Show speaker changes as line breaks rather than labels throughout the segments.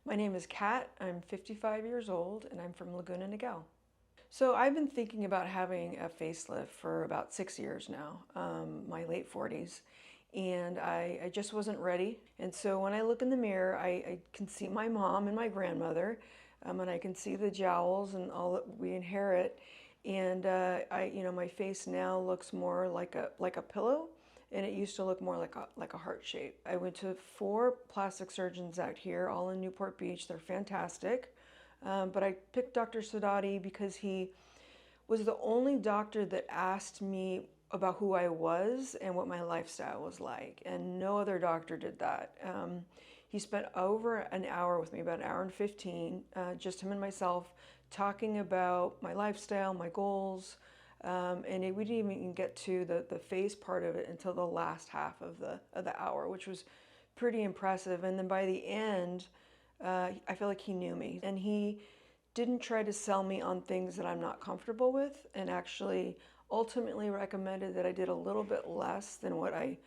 My name is Kat. I'm 55 years old and I'm from Laguna Niguel. So I've been thinking about having a facelift for about 6 years now, my late 40s, and I just wasn't ready. And so when I look in the mirror, I can see my mom and my grandmother, and I can see the jowls and all that we inherit. And my face now looks more like a pillow, and it used to look more like a heart shape. I went to 4 plastic surgeons out here, all in Newport Beach. They're fantastic. But I picked Dr. Sadati because he was the only doctor that asked me about who I was and what my lifestyle was like, and no other doctor did that. He spent over an hour with me, about an hour and 15, just him and myself, talking about my lifestyle, my goals, we didn't even get to the face part of it until the last half of the hour, which was pretty impressive. And then by the end, I feel like he knew me, and he didn't try to sell me on things that I'm not comfortable with, and actually ultimately recommended that I did a little bit less than what I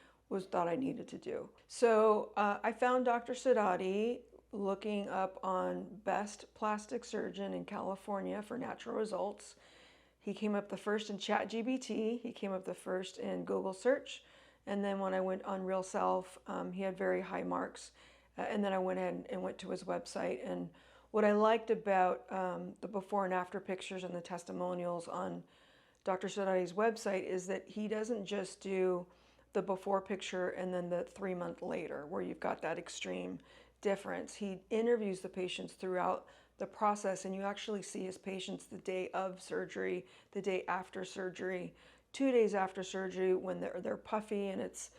thought I needed to do. So I found Dr. Sadati looking up on best plastic surgeon in California for natural results. He came up the first in ChatGPT. He came up the first in Google search. And then when I went on Real Self, he had very high marks. And then I went ahead and went to his website. And what I liked about the before and after pictures and the testimonials on Dr. Sadati's website is that he doesn't just do the before picture and then the 3 month later, where you've got that extreme difference. He interviews the patients throughout the process, and you actually see his patients the day of surgery, the day after surgery, 2 days after surgery when they're puffy and it's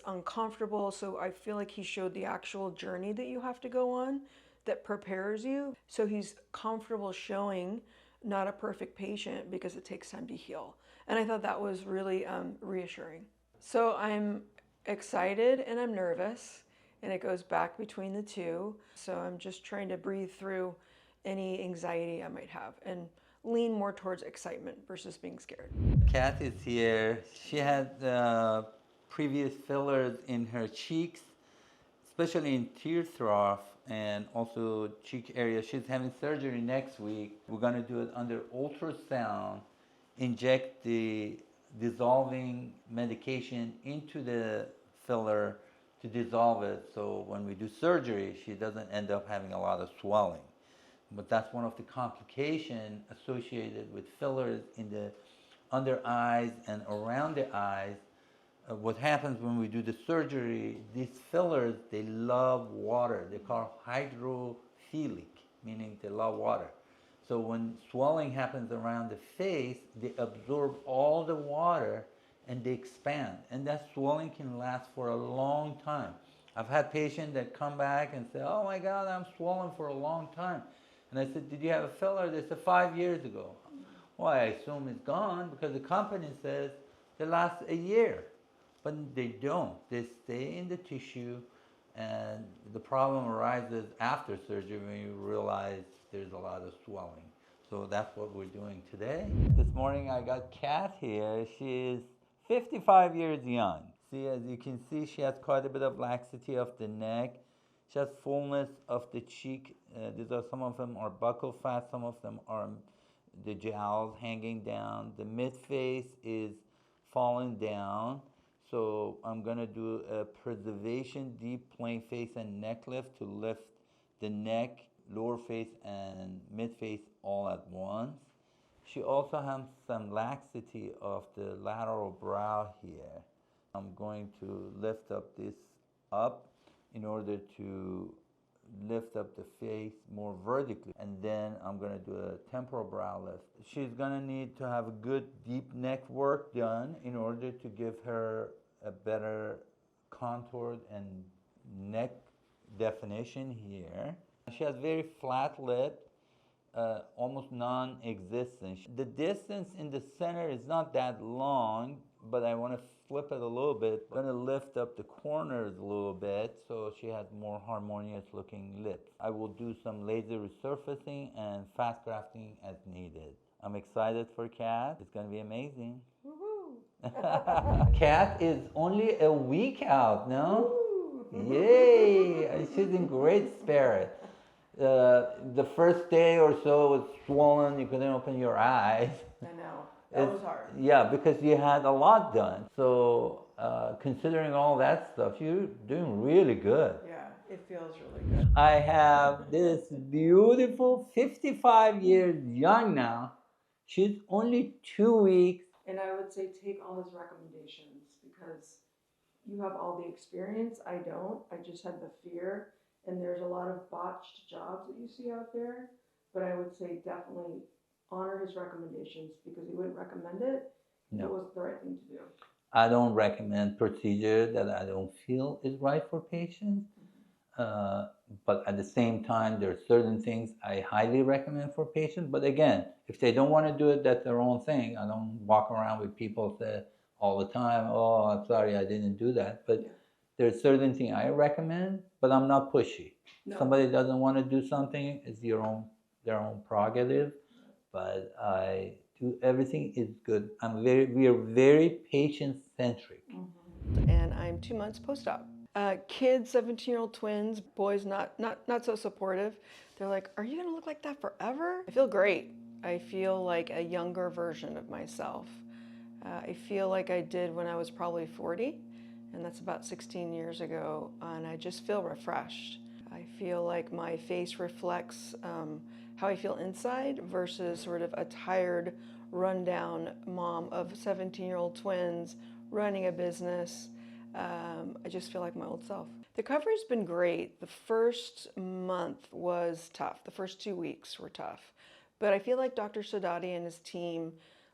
uncomfortable. So I feel like he showed the actual journey that you have to go on that prepares you. So he's comfortable showing not a perfect patient because it takes time to heal. And I thought that was really reassuring. So I'm excited and I'm nervous, and it goes back between the two. So I'm just trying to breathe through any anxiety I might have and lean more towards excitement versus being scared.
Kat is here. She had previous fillers in her cheeks, especially in tear trough and also cheek area. She's having surgery next week. We're going to do it under ultrasound, inject the dissolving medication into the filler to dissolve it, so when we do surgery, she doesn't end up having a lot of swelling. But that's one of the complications associated with fillers in the under eyes and around the eyes. What happens when we do the surgery, these fillers, they love water. They're called hydrophilic, meaning they love water. So when swelling happens around the face, they absorb all the water and they expand. And that swelling can last for a long time. I've had patients that come back and say, oh my God, I'm swollen for a long time. And I said, did you have a filler? They said, 5 years ago. Well, I assume it's gone because the company says they last a year. But they don't. They stay in the tissue, and the problem arises after surgery when you realize there's a lot of swelling. So that's what we're doing today. This morning I got Kat here. She is 55 years young. See, as you can see, she has quite a bit of laxity of the neck. She has fullness of the cheek. Some of them are buccal fat, some of them are the jowls hanging down. The mid face is falling down. So I'm gonna do a preservation deep plane face and neck lift to lift the neck, lower face and mid face all at once. She also has some laxity of the lateral brow here. I'm going to lift up this up in order to lift up the face more vertically, and then I'm going to do a temporal brow lift. She's going to need to have a good deep neck work done in order to give her a better contour and neck definition here. She has very flat lip, almost non-existent. The distance in the center is not that long, but I want to flip it a little bit. I'm going to lift up the corners a little bit so she has more harmonious looking lips. I will do some laser resurfacing and fast grafting as needed. I'm excited for Kat. It's going to be amazing. Kat is only a week out, no? Yay! She's in great spirit. The first day or so was swollen. You couldn't open your eyes.
I know. That was hard.
Yeah, because you had a lot done. So considering all that stuff, you're doing really good.
Yeah, it feels really good.
I have this beautiful 55 years young now. She's only 2 weeks.
And I would say take all his recommendations because you have all the experience. I don't. I just had the fear. And there's a lot of botched jobs that you see out there. But I would say definitely honor his recommendations because he wouldn't recommend it.
No.
It wasn't the right thing to do.
I don't recommend procedure that I don't feel is right for patients. But at the same time, there are certain things I highly recommend for patients. But again, if they don't want to do it, that's their own thing. I don't walk around with people say all the time, "Oh, I'm sorry, I didn't do that." But there's certain things I recommend, but I'm not pushy. No. Somebody doesn't want to do something, it's their own prerogative. But I do everything is good. We are very patient centric.
Mm-hmm. And I'm 2 months post-op. Kids, 17-year-old twins, boys not so supportive. They're like, "Are you gonna look like that forever?" I feel great. I feel like a younger version of myself. I feel like I did when I was probably 40, and that's about 16 years ago, and I just feel refreshed. I feel like my face reflects how I feel inside versus sort of a tired, rundown mom of 17-year-old twins running a business. I just feel like my old self. The recovery's been great. The first month was tough. The first 2 weeks were tough. But I feel like Dr. Sadati and his team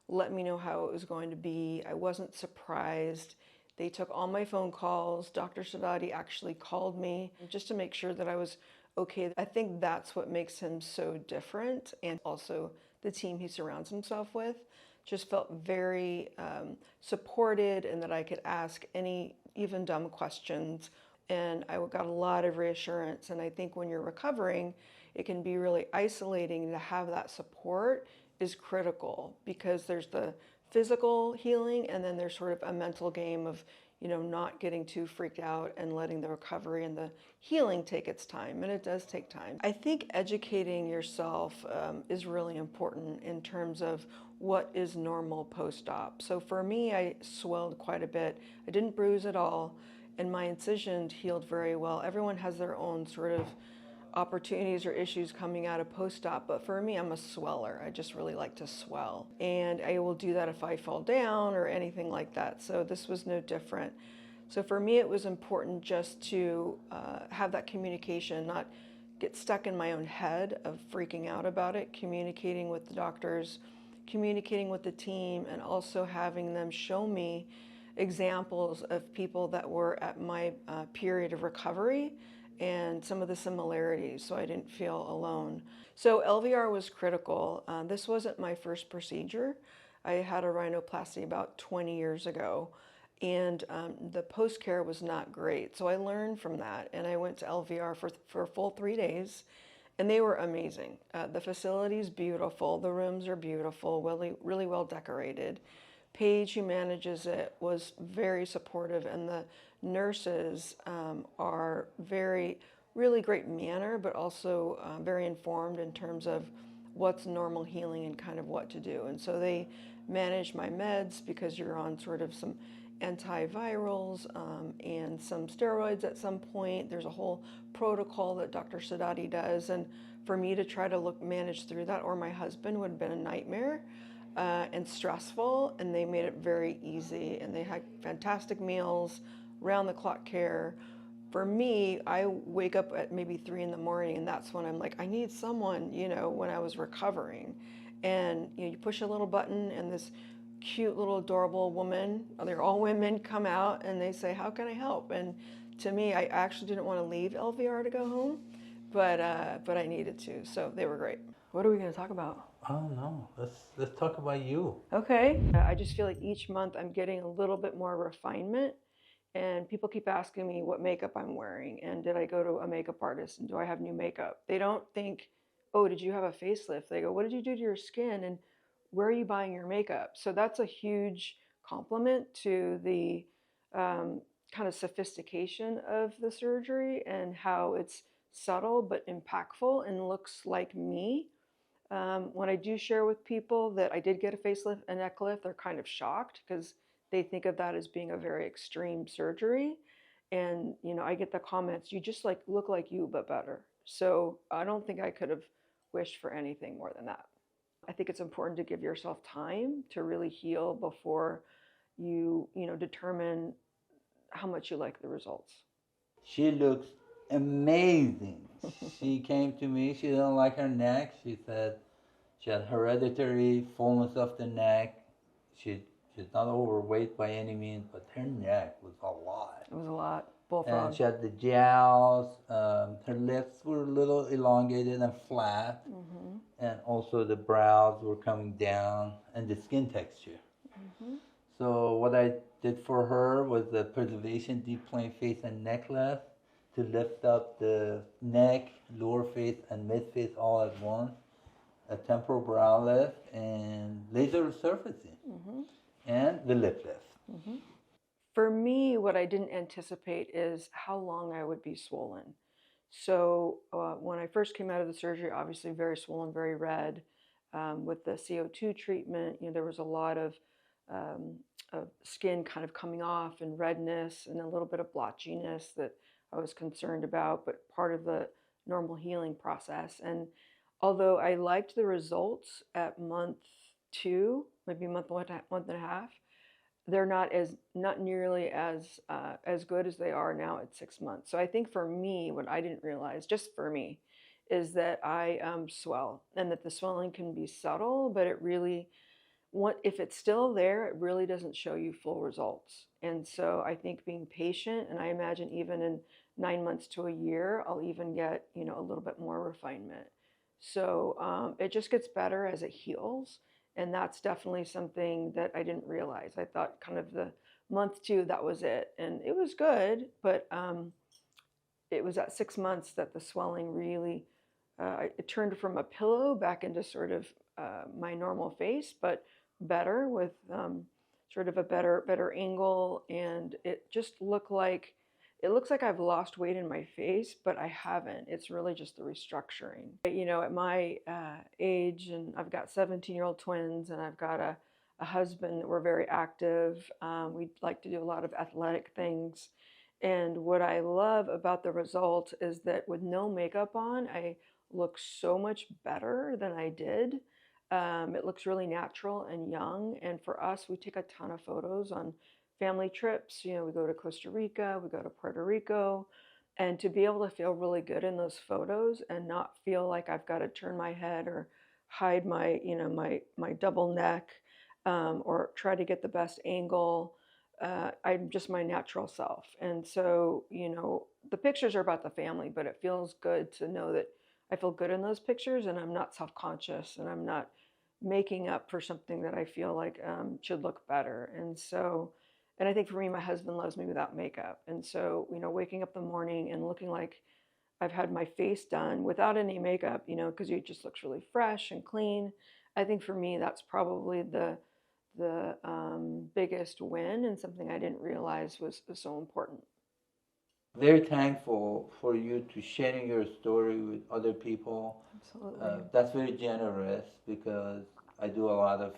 let me know how it was going to be. I wasn't surprised. They took all my phone calls. Dr. Sadati actually called me just to make sure that I was okay. I think that's what makes him so different, and also the team he surrounds himself with. Just felt very supported, and that I could ask any even dumb questions. And I got a lot of reassurance. And I think when you're recovering, it can be really isolating. To have that support is critical because there's the physical healing, and then there's sort of a mental game of, not getting too freaked out and letting the recovery and the healing take its time. And it does take time. I think educating yourself is really important in terms of what is normal post-op. So for me, I swelled quite a bit. I didn't bruise at all, and my incision healed very well. Everyone has their own sort of opportunities or issues coming out of post-op, but for me, I'm a sweller. I just really like to swell, and I will do that if I fall down or anything like that. So this was no different. So for me, it was important just to have that communication, not get stuck in my own head of freaking out about it, communicating with the doctors, communicating with the team, and also having them show me examples of people that were at my period of recovery and some of the similarities, so I didn't feel alone. So LVR was critical. This wasn't my first procedure. I had a rhinoplasty about 20 years ago, and the post-care was not great. So I learned from that, and I went to LVR for a full 3 days, and they were amazing. The facility's beautiful. The rooms are beautiful, really, really well decorated. Paige, who manages it, was very supportive, and the nurses are really great manner, but also very informed in terms of what's normal healing and kind of what to do. And so they manage my meds because you're on sort of some antivirals and some steroids at some point. There's a whole protocol that Dr. Sadati does, and for me to try to manage through that, or my husband, would have been a nightmare. And stressful, and they made it very easy, and they had fantastic meals, round-the-clock care. For me, I wake up at maybe 3 in the morning, and that's when I'm like, I need someone, when I was recovering. And you push a little button, and this cute little adorable woman, they're all women, come out, and they say, "How can I help?" And to me, I actually didn't want to leave LVR to go home, but I needed to, so they were great. What are we going to talk about?
Oh no, let's talk about you.
Okay. I just feel like each month I'm getting a little bit more refinement, and people keep asking me what makeup I'm wearing, and did I go to a makeup artist, and do I have new makeup? They don't think, "Oh, did you have a facelift?" They go, "What did you do to your skin, and where are you buying your makeup?" So that's a huge compliment to the kind of sophistication of the surgery and how it's subtle but impactful and looks like me. When I do share with people that I did get a facelift and neck lift, they're kind of shocked because they think of that as being a very extreme surgery. And I get the comments, "You just like look like you, but better." So I don't think I could have wished for anything more than that. I think it's important to give yourself time to really heal before you determine how much you like the results.
She looks amazing. She came to me. She didn't like her neck. She said she had hereditary fullness of the neck. She, she's not overweight by any means, but her neck was a lot.
It was a lot. Bullfrog.
And she had the jowls. Her lips were a little elongated and flat.
Mm-hmm.
And also the brows were coming down and the skin texture.
Mm-hmm.
So what I did for her was the preservation deep plane face and neck lift to lift up the neck, lower face, and mid face all at once. A temporal brow lift and laser surfacing,
Mm-hmm.
and the lip lift.
Mm-hmm. For me, what I didn't anticipate is how long I would be swollen. So when I first came out of the surgery, obviously very swollen, very red. With the CO2 treatment, there was a lot of skin kind of coming off and redness and a little bit of blotchiness that I was concerned about, but part of the normal healing process. And although I liked the results at month 2, maybe month and a half, they're not nearly as good as they are now at 6 months. So I think for me, what I didn't realize, just for me, is that I swell, and that the swelling can be subtle, but it really, if it's still there, it really doesn't show you full results. And so I think being patient, and I imagine even in 9 months to a year, I'll even get a little bit more refinement. So it just gets better as it heals. And that's definitely something that I didn't realize. I thought kind of the month 2, that was it. And it was good, but it was at 6 months that the swelling really, it turned from a pillow back into sort of my normal face, but better with sort of a better angle. And it just it looks like I've lost weight in my face, but I haven't. It's really just the restructuring. At my age, and I've got 17-year-old twins, and I've got a husband that we're very active. We like to do a lot of athletic things. And what I love about the result is that with no makeup on, I look so much better than I did. It looks really natural and young. And for us, we take a ton of photos on family trips. We go to Costa Rica, we go to Puerto Rico, and to be able to feel really good in those photos and not feel like I've got to turn my head or hide my my double neck, or try to get the best angle. I'm just my natural self. And so the pictures are about the family, but it feels good to know that I feel good in those pictures, and I'm not self-conscious, and I'm not making up for something that I feel like should look better. And I think for me, my husband loves me without makeup. And so, waking up in the morning and looking like I've had my face done without any makeup, because it just looks really fresh and clean. I think for me, that's probably the biggest win, and something I didn't realize was so important.
Very thankful for you to sharing your story with other people.
Absolutely.
That's very generous because I do a lot of,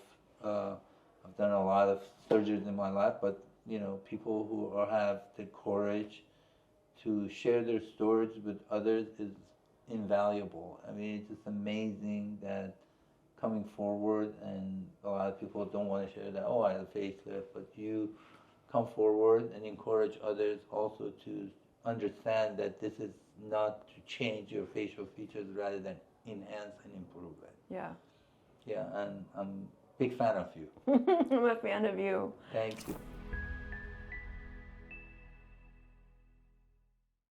I've done a lot of surgeries in my life, but people who have the courage to share their stories with others is invaluable. I mean, it's just amazing that coming forward, and a lot of people don't want to share that, oh, I had a facelift, but you come forward and encourage others also to understand that this is not to change your facial features rather than enhance and improve it.
Yeah.
Yeah, and I'm a big fan of you.
I'm a fan of you.
Thank you.